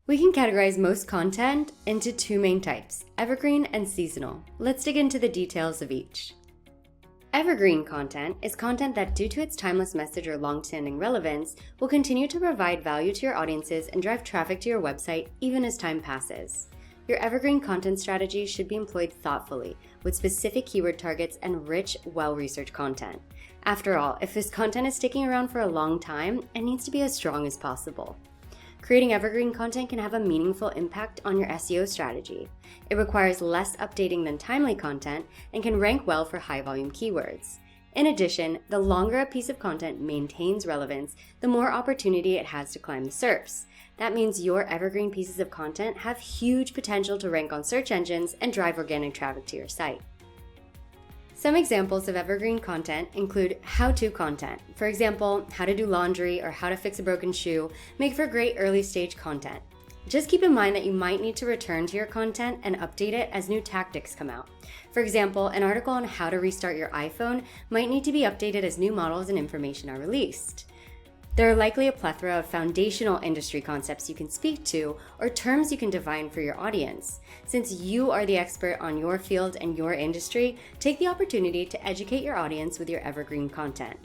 We can categorize most content into two main types, evergreen and seasonal. Let's dig into the details of each. Evergreen content is content that, due to its timeless message or long-standing relevance, will continue to provide value to your audiences and drive traffic to your website even as time passes. Your evergreen content strategy should be employed thoughtfully, with specific keyword targets and rich, well-researched content. After all, if this content is sticking around for a long time, it needs to be as strong as possible. Creating evergreen content can have a meaningful impact on your SEO strategy. It requires less updating than timely content and can rank well for high-volume keywords. In addition, the longer a piece of content maintains relevance, the more opportunity it has to climb the SERPs. That means your evergreen pieces of content have huge potential to rank on search engines and drive organic traffic to your site. Some examples of evergreen content include how-to content. For example, how to do laundry or how to fix a broken shoe make for great early-stage content. Just keep in mind that you might need to return to your content and update it as new tactics come out. For example, an article on how to restart your iPhone might need to be updated as new models and information are released. There are likely a plethora of foundational industry concepts you can speak to or terms you can define for your audience. Since you are the expert on your field and your industry, take the opportunity to educate your audience with your evergreen content.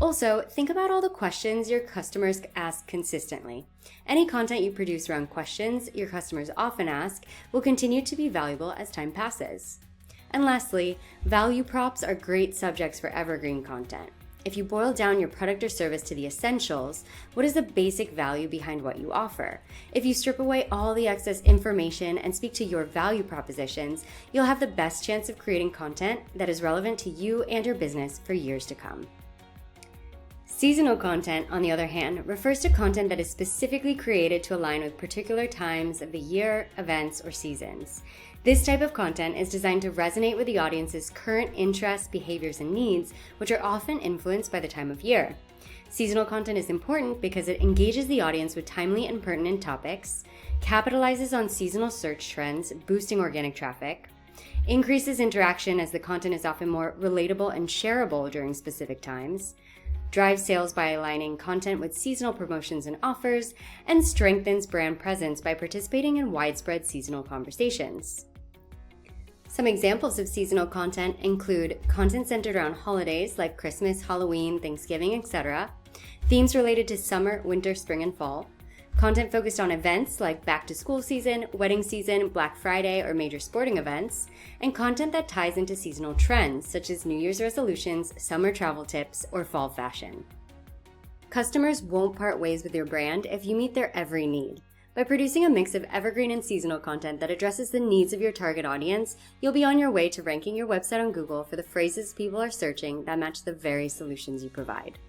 Also, think about all the questions your customers ask consistently. Any content you produce around questions your customers often ask will continue to be valuable as time passes. And lastly, value props are great subjects for evergreen content. If you boil down your product or service to the essentials, what is the basic value behind what you offer? If you strip away all the excess information and speak to your value propositions, you'll have the best chance of creating content that is relevant to you and your business for years to come. Seasonal content, on the other hand, refers to content that is specifically created to align with particular times of the year, events, or seasons. This type of content is designed to resonate with the audience's current interests, behaviors, and needs, which are often influenced by the time of year. Seasonal content is important because it engages the audience with timely and pertinent topics, capitalizes on seasonal search trends, boosting organic traffic, increases interaction as the content is often more relatable and shareable during specific times, drives sales by aligning content with seasonal promotions and offers, and strengthens brand presence by participating in widespread seasonal conversations. Some examples of seasonal content include content centered around holidays like Christmas, Halloween, Thanksgiving, etc., themes related to summer, winter, spring, and fall, content focused on events like back-to-school season, wedding season, Black Friday, or major sporting events, and content that ties into seasonal trends such as New Year's resolutions, summer travel tips, or fall fashion. Customers won't part ways with your brand if you meet their every need. By producing a mix of evergreen and seasonal content that addresses the needs of your target audience, you'll be on your way to ranking your website on Google for the phrases people are searching that match the very solutions you provide.